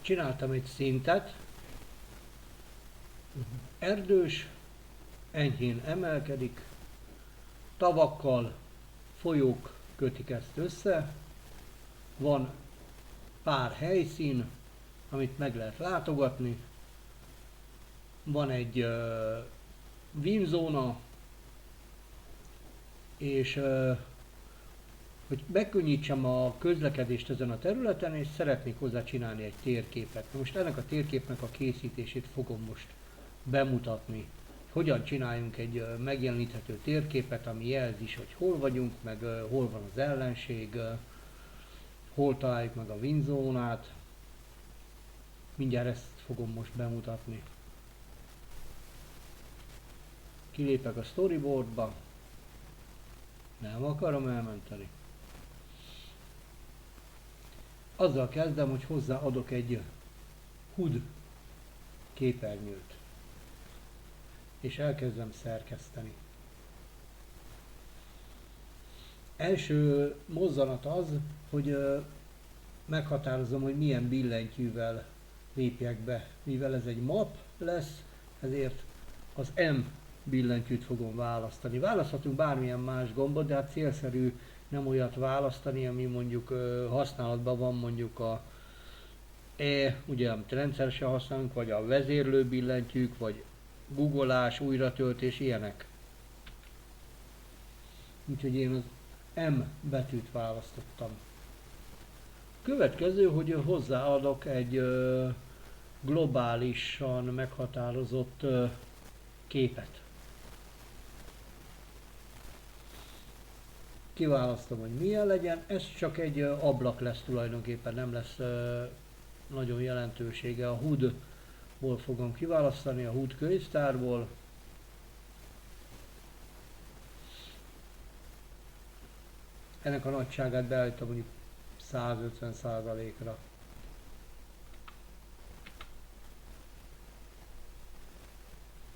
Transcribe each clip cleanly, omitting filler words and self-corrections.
Csináltam egy szintet, erdős, enyhén emelkedik, tavakkal, folyók kötik ezt össze, van pár helyszín, amit meg lehet látogatni, van egy vinzóna, és hogy megkönnyítsem a közlekedést ezen a területen, és szeretnék hozzá csinálni egy térképet. Most ennek a térképnek a készítését fogom most bemutatni. Hogyan csináljunk egy megjeleníthető térképet, ami jelzi is, hogy hol vagyunk, meg hol van az ellenség, hol találjuk meg a winzónát. Mindjárt ezt fogom most bemutatni. Kilépek a storyboardba, nem akarom elmenteni. Azzal kezdem, hogy hozzáadok egy HUD képernyőt, és elkezdem szerkeszteni. Első mozzanat az, hogy meghatározom, hogy milyen billentyűvel lépjek be. Mivel ez egy map lesz, ezért az M billentyűt fogom választani. Választhatunk bármilyen más gombot, de hát célszerű nem olyat választani, ami mondjuk használatban van, mondjuk a ugye amit rendszeresen használunk, vagy a vezérlő billentyűk, vagy googolás, újratöltés, ilyenek. Úgyhogy én az M betűt választottam. Következő, hogy hozzáadok egy globálisan meghatározott képet. Kiválasztom, hogy milyen legyen, ez csak egy ablak lesz tulajdonképpen, nem lesz nagyon jelentősége. A HUD-ból fogom kiválasztani, a HUD könyvtárból. Ennek a nagyságát beállítom mondjuk 150%-ra.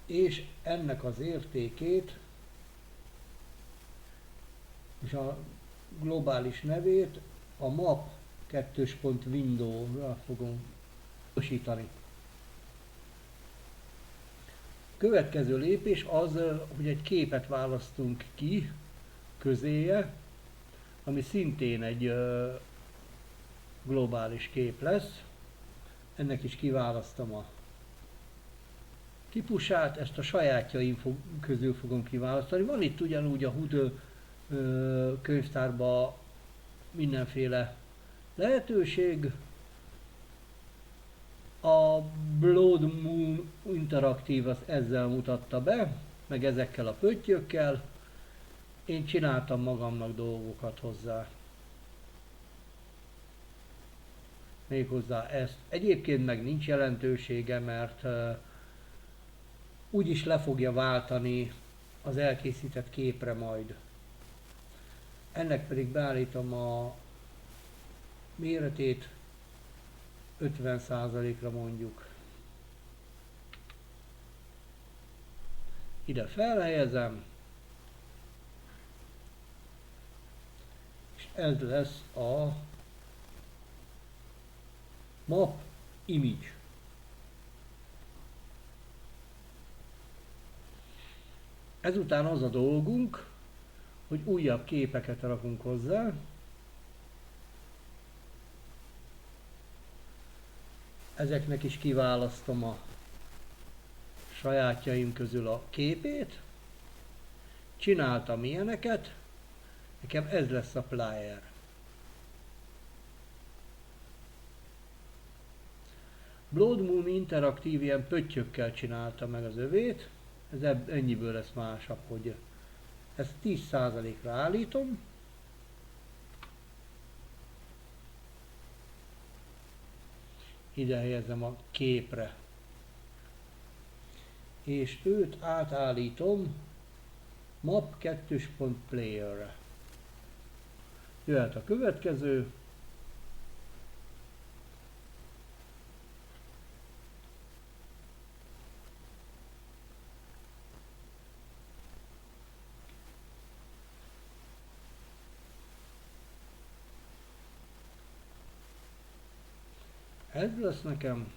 És ennek az értékét és a globális nevét a map 2.window-ra fogom osítani. Következő lépés az, hogy egy képet választunk ki közéje, ami szintén egy globális kép lesz. Ennek is kiválasztom a típusát, ezt a sajátjaim közül fogom kiválasztani. Van itt ugyanúgy a HUD könyvtárban mindenféle lehetőség. A Blood Moon interaktív az ezzel mutatta be, meg ezekkel a pöttyökkel. Én csináltam magamnak dolgokat hozzá. Méghozzá ezt. Egyébként meg nincs jelentősége, mert úgyis le fogja váltani az elkészített képre majd. Ennek pedig beállítom a méretét 50%-ra mondjuk. Ide felhelyezem, és ez lesz a map image. Ezután az a dolgunk, hogy újabb képeket rakunk hozzá. Ezeknek is kiválasztom a sajátjaim közül a képét. Csináltam ilyeneket. Nekem ez lesz a player. Blood Moon interaktív ilyen pöttyökkel csinálta meg az övét. Ez ennyiből lesz másabb, hogy ezt 10%-ra állítom. Ide helyezem a képre. És őt átállítom map 2.player-re. Jöhet a következő. Ez lesz nekem.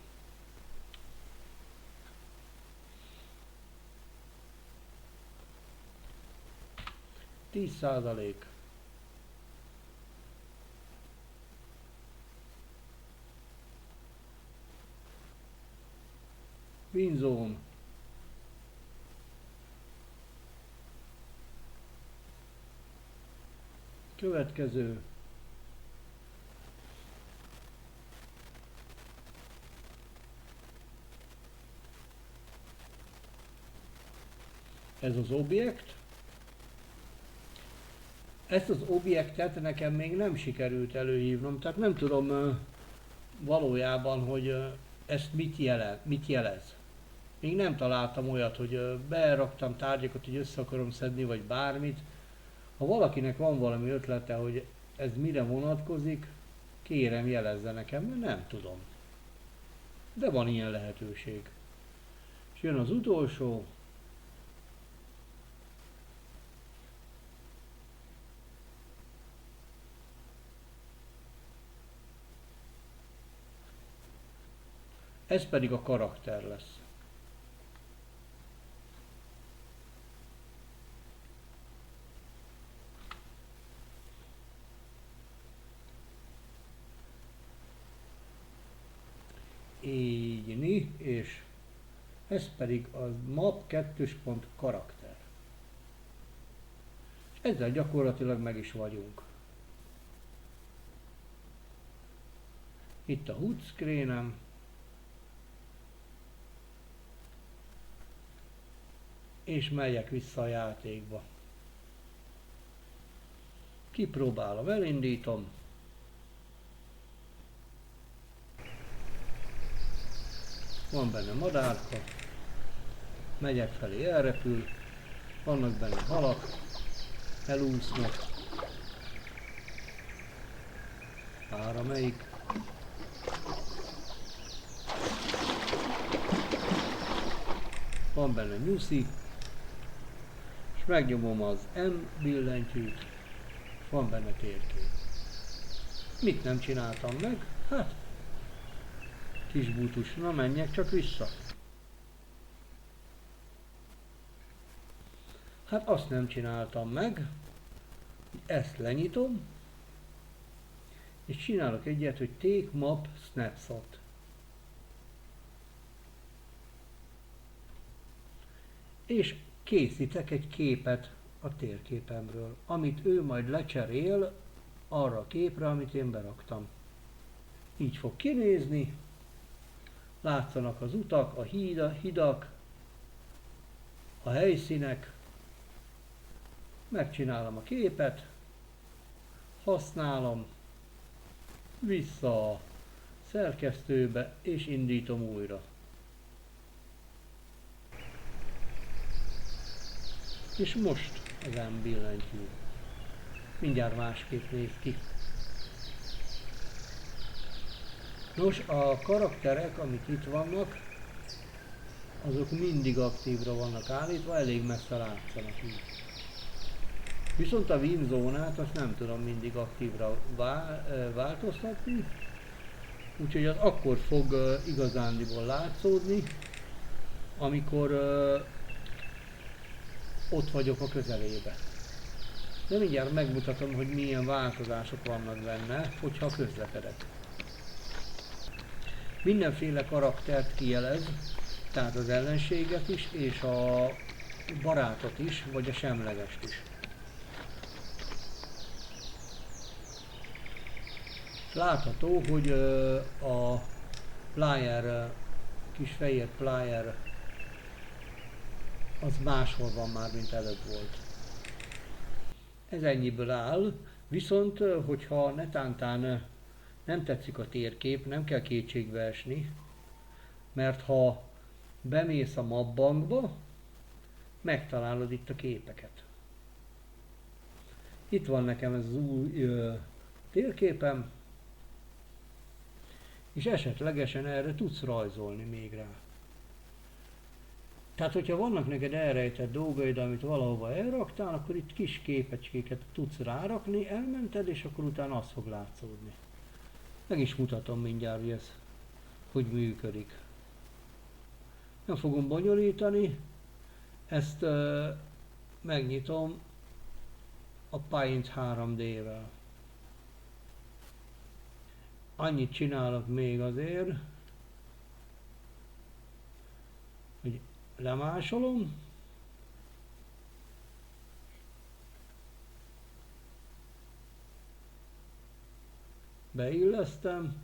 %10. Winzone. Következő. Ez az objekt. Ezt az objektet nekem még nem sikerült előhívnom, tehát nem tudom valójában, hogy ezt mit jelez. Még nem találtam olyat, hogy beraktam tárgyakat, hogy össze akarom szedni, vagy bármit. Ha valakinek van valami ötlete, hogy ez mire vonatkozik, kérem jelezze nekem, mert nem tudom. De van ilyen lehetőség. És jön az utolsó. Ez pedig a karakter lesz. Így, és ez pedig a map 2. karakter. És ezzel gyakorlatilag meg is vagyunk. Itt a HUD screenem. És megyek vissza a játékba. Kipróbálom, elindítom. Van benne madárka. Megyek felé, elrepül. Vannak benne halak. Elúsznak. Áramelyik. Van benne nyuszi. És megnyomom az M billentyűt. Van benne térkép. Mit nem csináltam meg? Hát, kis bútus, na menjek csak vissza. Hát azt nem csináltam meg. Ezt lenyitom. És csinálok egyet, hogy Take Map Snapshot. És készítek egy képet a térképemről, amit ő majd lecserél arra a képre, amit én beraktam. Így fog kinézni, látszanak az utak, a hidak, a helyszínek, megcsinálom a képet, használom, vissza a szerkesztőbe és indítom újra. És most az M billentyű. Mindjárt másképp néz ki. Nos, a karakterek, amik itt vannak, azok mindig aktívra vannak állítva, elég messze látszanak így. Viszont a Winzone-át azt nem tudom mindig aktívra változtatni, úgyhogy az akkor fog igazándiból látszódni, amikor ott vagyok a közelébe. De mindjárt megmutatom, hogy milyen változások vannak benne, hogyha közlekedek. Mindenféle karaktert kijelez, tehát az ellenséget is, és a barátot is, vagy a semlegest is. Látható, hogy a player, kis fehér player, az máshol van már, mint előbb volt. Ez ennyiből áll, viszont hogyha netántán nem tetszik a térkép, nem kell kétségbe esni, mert ha bemész a mapbankba, megtalálod itt a képeket. Itt van nekem ez az új térképem, és esetlegesen erre tudsz rajzolni még rá. Tehát, hogyha vannak neked elrejtett dolgaid, amit valahova elraktál, akkor itt kis képecskéket tudsz rárakni, elmented, és akkor utána az fog látszódni. Meg is mutatom mindjárt, hogy ez hogy működik. Nem fogom bonyolítani, ezt megnyitom a Paint 3D-vel. Annyit csinálok még azért, hogy lemásolom, beillesztem,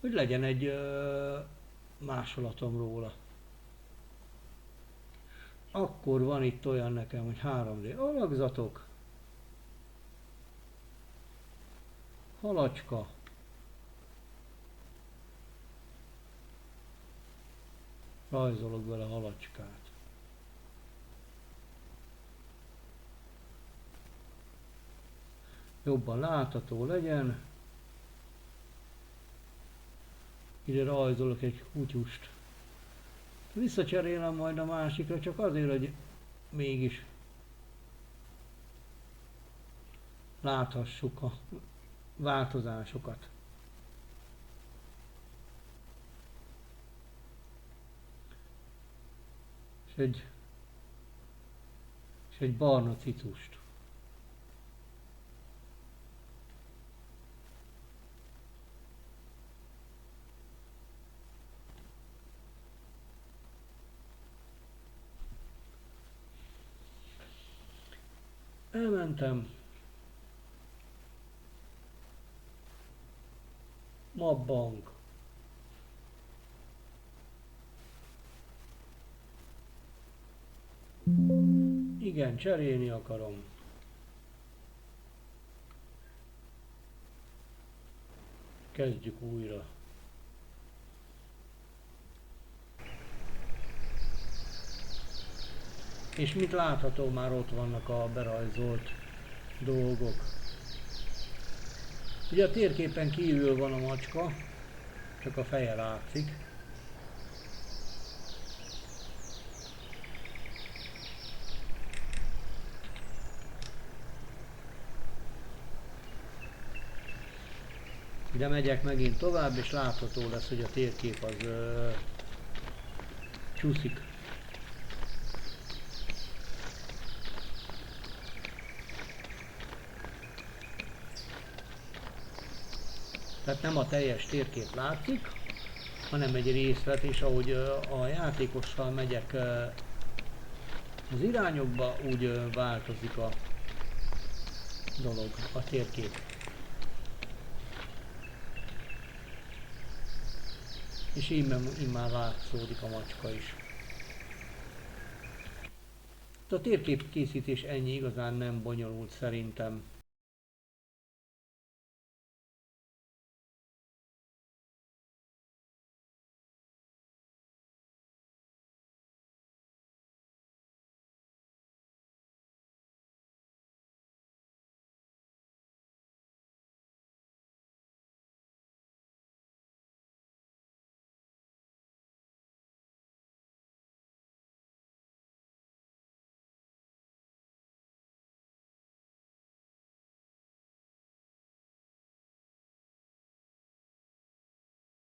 hogy legyen egy másolatom róla. Akkor van itt olyan nekem, hogy 3D alakzatok, halacska, rajzolok vele halacskát. Jobban látható legyen. Ide rajzolok egy kutyust. Visszacserélem majd a másikra, csak azért, hogy mégis láthassuk a változásokat. És egy barna cicust. Elmentem, mapbank, igen, cserélni akarom. Kezdjük újra. És mit látható, már ott vannak a berajzolt dolgok. Ugye a térképen kívül van a macska, csak a feje látszik. Ide megyek megint tovább, és látható lesz, hogy a térkép az csúszik. Tehát nem a teljes térkép látszik, hanem egy részlet, és ahogy a játékossal megyek az irányokba, úgy változik a dolog, a térkép. És immár látszódik a macska is. A térkép készítés ennyi, igazán nem bonyolult szerintem.